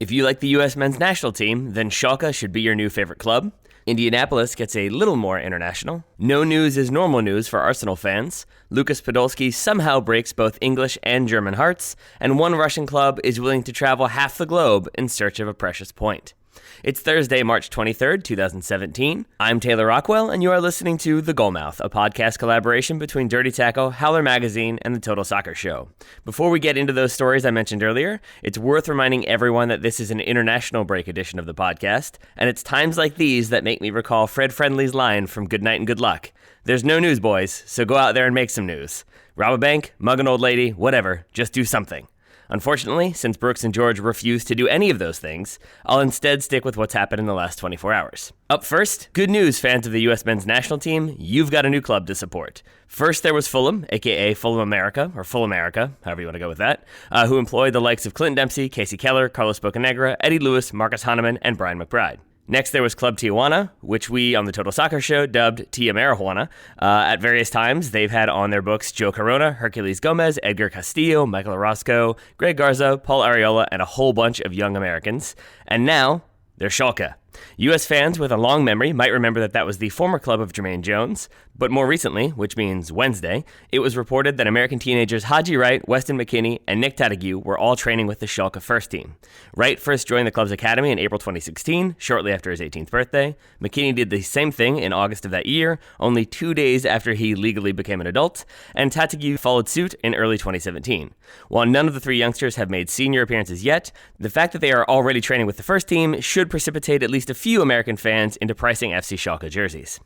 If you like the U.S. men's national team, then Schalke should be your new favorite club. Indianapolis gets a little more international. No news is normal news for Arsenal fans. Lucas Podolski somehow breaks both English and German hearts, and one Russian club is willing to travel half the globe in search of a precious point. It's Thursday, March 23rd, 2017. I'm Taylor Rockwell, and you are listening to The Goalmouth, a podcast collaboration between Dirty Tackle, Howler Magazine, and The Total Soccer Show. Before we get into those stories I mentioned earlier, it's worth reminding everyone that this is an international break edition of the podcast, and it's times like these that make me recall Fred Friendly's line from Good Night and Good Luck. There's no news, boys, so go out there and make some news. Rob a bank, mug an old lady, whatever, just do something. Unfortunately, since Brooks and George refused to do any of those things, I'll instead stick with what's happened in the last 24 hours. Up first, good news, fans of the U.S. men's national team, you've got a new club to support. First, there was Fulham, aka Fulham America, or Full America, however you want to go with that, who employed the likes of Clinton Dempsey, Casey Keller, Carlos Bocanegra, Eddie Lewis, Marcus Hahnemann, and Brian McBride. Next, there was Club Tijuana, which we on the Total Soccer Show dubbed Tia Marijuana. At various times, they've had on their books Joe Corona, Hercules Gomez, Edgar Castillo, Michael Orozco, Greg Garza, Paul Arriola, and a whole bunch of young Americans. And now, they're Schalke. U.S. fans with a long memory might remember that was the former club of Jermaine Jones, but more recently, which means Wednesday, it was reported that American teenagers Haji Wright, Weston McKennie, and Nick Tattague were all training with the Schalke first team. Wright first joined the club's academy in April 2016, shortly after his 18th birthday. McKennie did the same thing in August of that year, only 2 days after he legally became an adult, and Tattague followed suit in early 2017. While none of the three youngsters have made senior appearances yet, the fact that they are already training with the first team should precipitate at least a few American fans into pricing FC Schalke jerseys.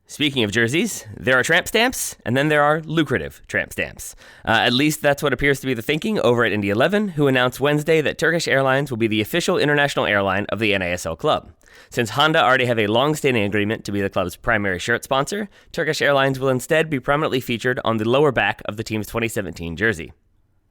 Speaking of jerseys, there are tramp stamps, and then there are lucrative tramp stamps. At least that's what appears to be the thinking over at Indy 11, who announced Wednesday that Turkish Airlines will be the official international airline of the NASL club. Since Honda already have a long-standing agreement to be the club's primary shirt sponsor, Turkish Airlines will instead be prominently featured on the lower back of the team's 2017 jersey.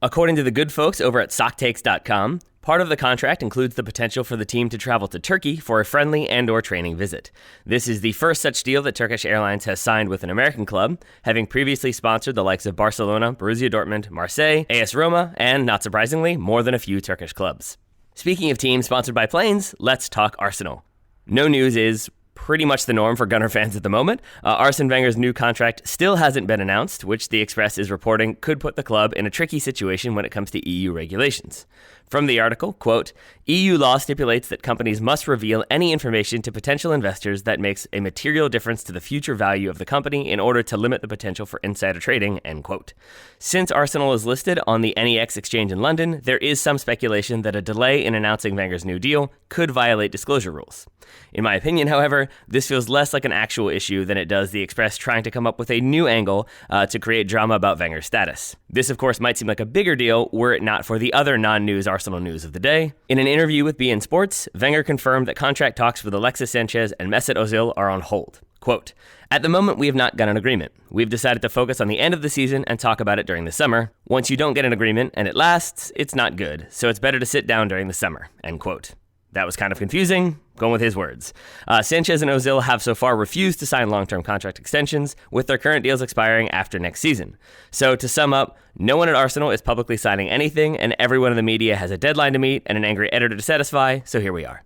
According to the good folks over at SockTakes.com, part of the contract includes the potential for the team to travel to Turkey for a friendly and/or training visit. This is the first such deal that Turkish Airlines has signed with an American club, having previously sponsored the likes of Barcelona, Borussia Dortmund, Marseille, AS Roma, and, not surprisingly, more than a few Turkish clubs. Speaking of teams sponsored by planes, let's talk Arsenal. No news is pretty much the norm for Gunner fans at the moment. Arsene Wenger's new contract still hasn't been announced, which the Express is reporting could put the club in a tricky situation when it comes to EU regulations. From the article, quote, EU law stipulates that companies must reveal any information to potential investors that makes a material difference to the future value of the company in order to limit the potential for insider trading, end quote. Since Arsenal is listed on the NEX exchange in London, there is some speculation that a delay in announcing Wenger's new deal could violate disclosure rules. In my opinion, however, this feels less like an actual issue than it does the Express trying to come up with a new angle to create drama about Wenger's status. This, of course, might seem like a bigger deal were it not for the other non-news Arsenal news of the day. In an interview with beIN Sports, Wenger confirmed that contract talks with Alexis Sanchez and Mesut Ozil are on hold. Quote, at the moment, we have not got an agreement. We've decided to focus on the end of the season and talk about it during the summer. Once you don't get an agreement and it lasts, it's not good. So it's better to sit down during the summer, end quote. That was kind of confusing, going with his words. Sanchez and Ozil have so far refused to sign long-term contract extensions, with their current deals expiring after next season. So to sum up, no one at Arsenal is publicly signing anything, and everyone in the media has a deadline to meet and an angry editor to satisfy, so here we are.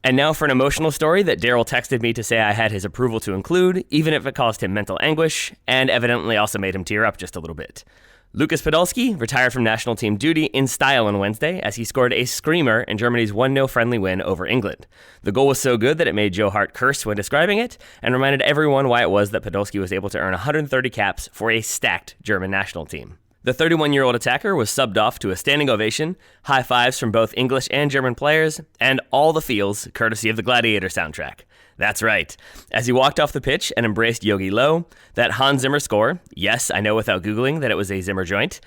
And now for an emotional story that Daryl texted me to say I had his approval to include, even if it caused him mental anguish, and evidently also made him tear up just a little bit. Lucas Podolski retired from national team duty in style on Wednesday as he scored a screamer in Germany's 1-0 friendly win over England. The goal was so good that it made Joe Hart curse when describing it and reminded everyone why it was that Podolski was able to earn 130 caps for a stacked German national team. The 31-year-old attacker was subbed off to a standing ovation, high fives from both English and German players, and all the feels courtesy of the Gladiator soundtrack. That's right. As he walked off the pitch and embraced Yogi Low, that Hans Zimmer score, yes, I know without Googling that it was a Zimmer joint,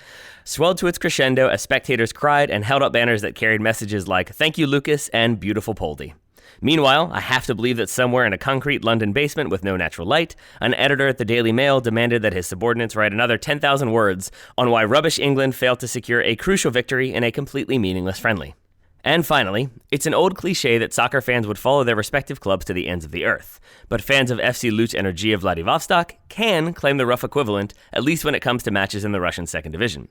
swelled to its crescendo as spectators cried and held up banners that carried messages like, "Thank you, Lucas," and "Beautiful Poldy." Meanwhile, I have to believe that somewhere in a concrete London basement with no natural light, an editor at the Daily Mail demanded that his subordinates write another 10,000 words on why rubbish England failed to secure a crucial victory in a completely meaningless friendly. And finally, it's an old cliche that soccer fans would follow their respective clubs to the ends of the earth. But fans of FC Luch Energia Vladivostok can claim the rough equivalent, at least when it comes to matches in the Russian second division.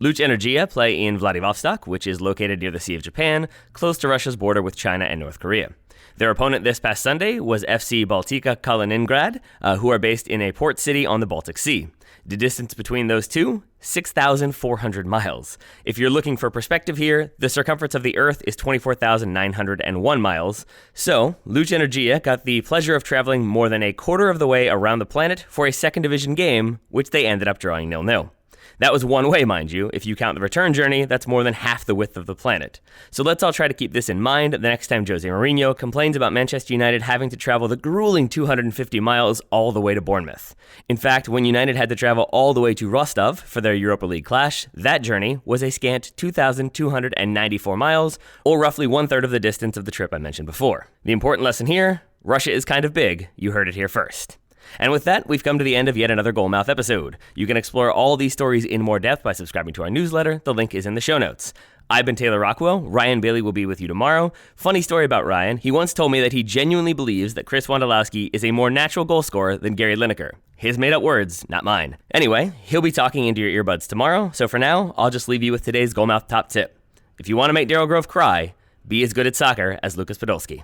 Luch Energia play in Vladivostok, which is located near the Sea of Japan, close to Russia's border with China and North Korea. Their opponent this past Sunday was FC Baltika Kaliningrad, who are based in a port city on the Baltic Sea. The distance between those two, 6,400 miles. If you're looking for perspective here, the circumference of the Earth is 24,901 miles. So, Luch Energia got the pleasure of traveling more than a quarter of the way around the planet for a second division game, which they ended up drawing 0-0. That was one way, mind you. If you count the return journey, that's more than half the width of the planet. So let's all try to keep this in mind the next time Jose Mourinho complains about Manchester United having to travel the grueling 250 miles all the way to Bournemouth. In fact, when United had to travel all the way to Rostov for their Europa League clash, that journey was a scant 2,294 miles, or roughly one-third of the distance of the trip I mentioned before. The important lesson here, Russia is kind of big. You heard it here first. And with that, we've come to the end of yet another Goalmouth episode. You can explore all these stories in more depth by subscribing to our newsletter. The link is in the show notes. I've been Taylor Rockwell. Ryan Bailey will be with you tomorrow. Funny story about Ryan. He once told me that he genuinely believes that Chris Wondolowski is a more natural goal scorer than Gary Lineker. His made-up words, not mine. Anyway, he'll be talking into your earbuds tomorrow. So for now, I'll just leave you with today's Goalmouth top tip. If you want to make Daryl Grove cry, be as good at soccer as Lucas Podolski.